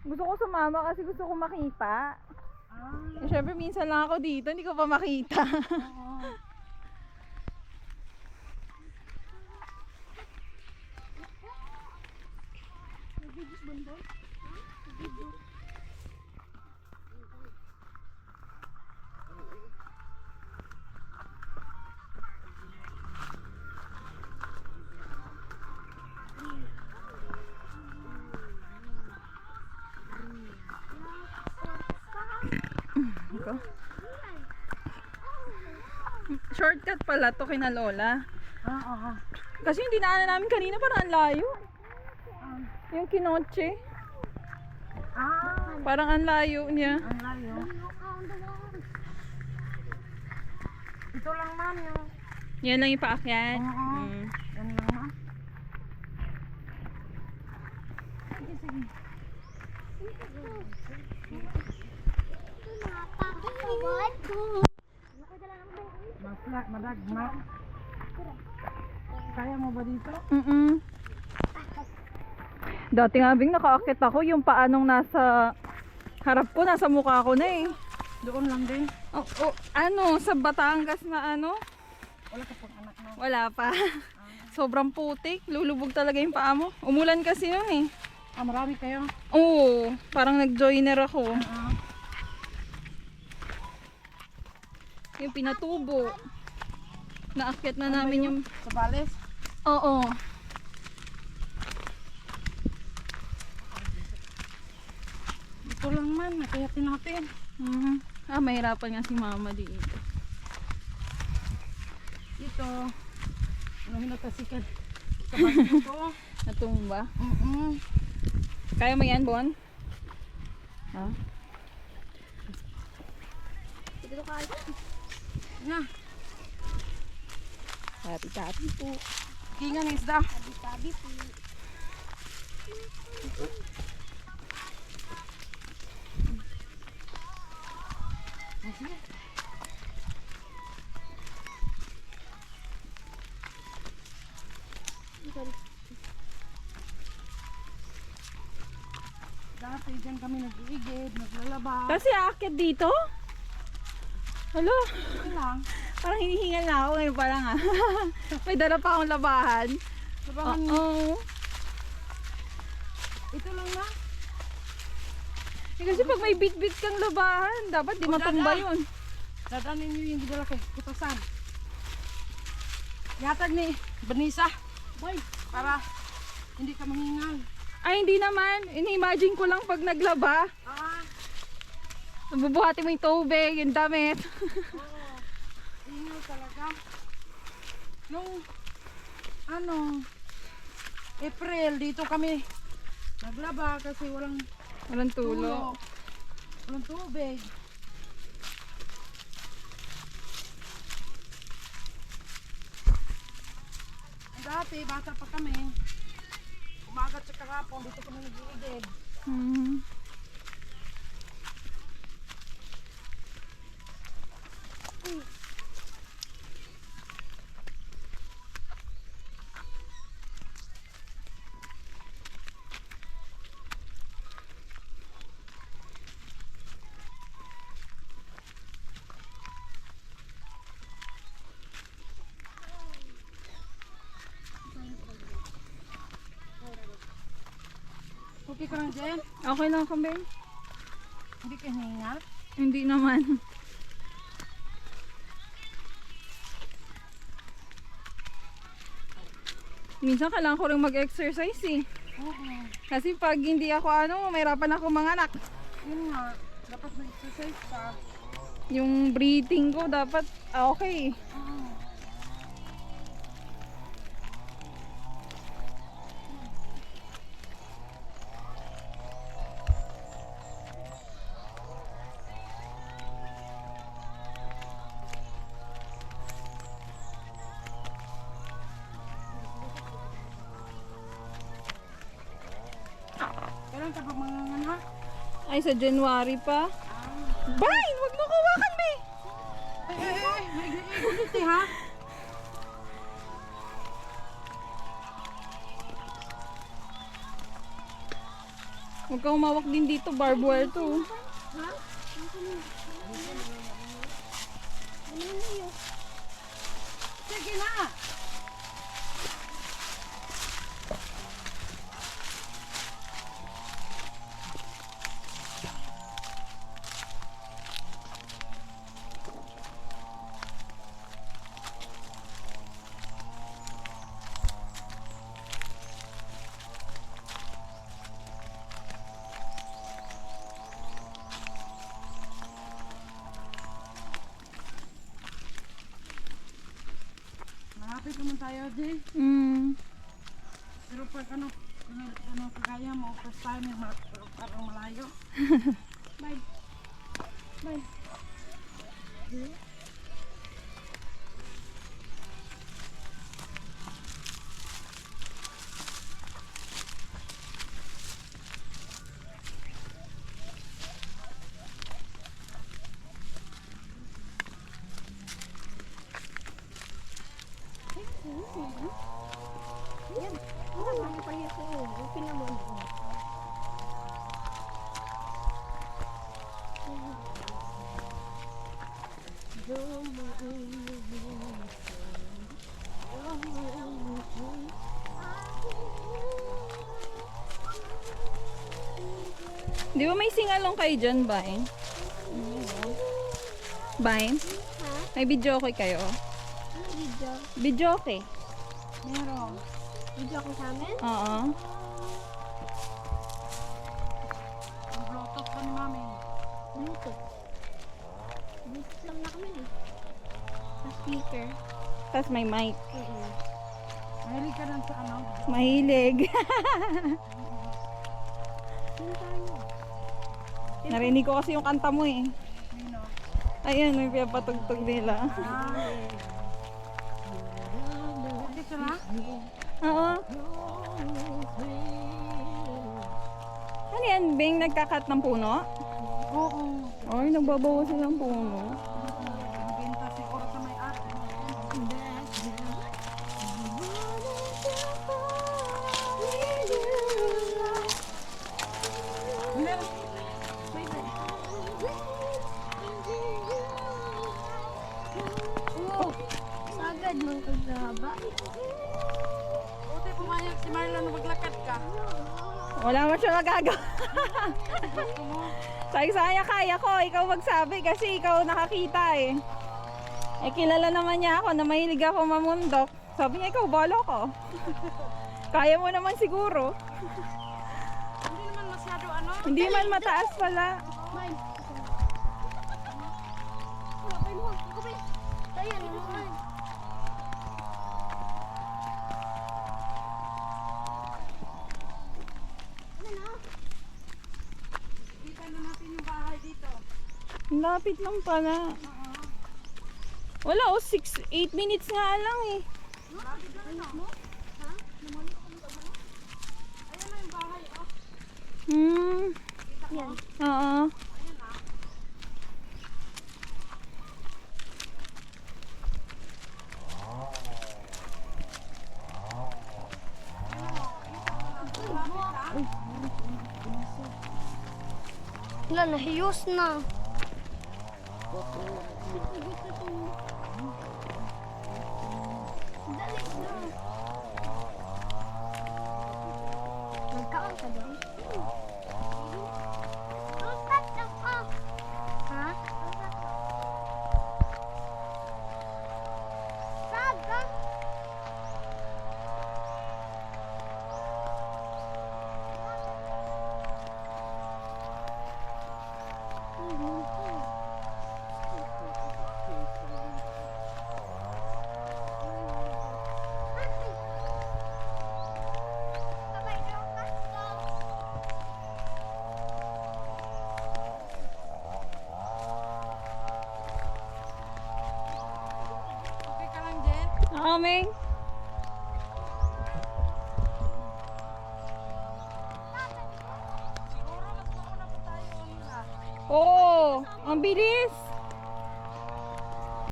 Gusto ko sumama kasi gusto ko makita. Ah, Eh, syempre minsan lang ako dito, hindi ko pa makita. oo. Ito. Shortcut pala to kina Lola. Oo. Kasi yung dinaanan namin kanina parang ang layo. Yung kinoche. Ah, Parang ang layo niya. ang layo. Ito lang man yung... Yan lang yung paakyat. Oo. Mm. Yan lang man. Sige, sige. Madagma. Kaya mo ba dito? Dati nga bing nakaakit ako yung paanong nasa harap ko, nasa mukha ko na eh. Doon lang din. Ano, sa Batangas na ano? Wala ka pang anak na. Wala pa. Sobrang putik, lulubog talaga yung paa mo. Umulan kasi yun eh. Ah, marami kayo. Oo, parang nag-joiner ako. Oo. Yung pinatubo. Naakyat na namin yung... Sa Bales? Oo. Ito lang man. Nakayatin natin. Mahirapan nga si mama dito. Ito. Ano hinatasikan? Kabas ito. Natumba. Kaya mo yan, Bon? Ha? Dito kaya. Na. Tapi-tapi po. Kingan isda. Tabi-tabi po. Dati dyan kami nag-iigid, naglalaba. Kasi aakyat dito? Hello? Ito lang. Parang hinihingal na ako ngayon pa lang ah. May dala pa akong labahan. Labahan mo. Oo. Ito lang na. Eh, kasi pag may bit-bit kang labahan, dapat di matumba yun. Dadanin nyo yung dala kay Kutasan. Yatag ni Benisa. Boy, para hindi ka mahingal. Ay, hindi naman. Ini-imagine ko lang pag naglaba. Ah, Nabubuhati mo yung tubig, yung damit. oo. Hingal talaga. Nung, ano, April, dito kami naglaba kasi walang Walang tulo. Walang tubig. Dati, bata pa kami. Umagat sa kahapon, dito kami nag-iigid. Hmm. Okay ka lang, Jen? Okay lang kami. Hindi ka hiningal? Hindi naman. Minsan kailangan ko rin mag-exercise eh. Oo. Kasi pag hindi ako mahirapan ako manganak. Yun nga, dapat mag-exercise ka. Yung breathing ko dapat okay. Kailan ka pa manganganak? Ay, sa January pa. Bay! Wag mo kawakan, May! Nag-iigit ha? Huwag kang umawak din dito, barbed wire to. Ha? Ano na yun? Sige na! Malapit naman tayo, Jay. Pero pag ano kagaya mo, first time yung parang malayo. Bye. Bye. Yan. Ano ba pa niya ko? Open na mo. Di ba may singalong kayo dyan, Bay? Bay? Ha? May video okay kayo? Ano video? Video okay? Meron. Video ko sa amin? Oo. Ang bluetooth ba ni Mami? Bluetooth. Bluetooth lang na kami eh. Sa speaker. Tapos may mic. Mahilig ka lang sa ano? Mahilig. Sino tayo? Narinig ko kasi yung kanta mo eh. Sino? Ayun, may pinapatugtog nila. Dito na? Oo. Ano yan, Bing? Nagkakat ng puno? Oo. Ay, nagbabawas ng puno. Benta siguro sa may-ari. Oh, sagad man kagaba. Buti pumayag si Marlon na maglakad ka. Wala man siya magagawa. Gusto mo? Sabi sa kanya, kaya ko, ikaw magsabi kasi ikaw nakakita eh. Eh, kilala naman niya ako na mahilig ako mamundok. Sabi niya, ikaw, balo ko. Kaya mo naman siguro. Hindi naman masyado ano. Hindi man mataas pala. Mine. Wala pa mo. Ako ba? Tayo ni mo. Ano na? Kita na natin yung bahay dito. Lapit lang pala. Wala, 8 minutes nga lang eh. Ayan na yung bahay. Oh. Yan. Oo. Wala, nahiyos na. Dali na. Magkaon ka doon? Lutat ako. Ha? Saga? Okay ka lang, Jen? Aming. Siguro mas mauna pa tayo nila. Oo, ang bilis.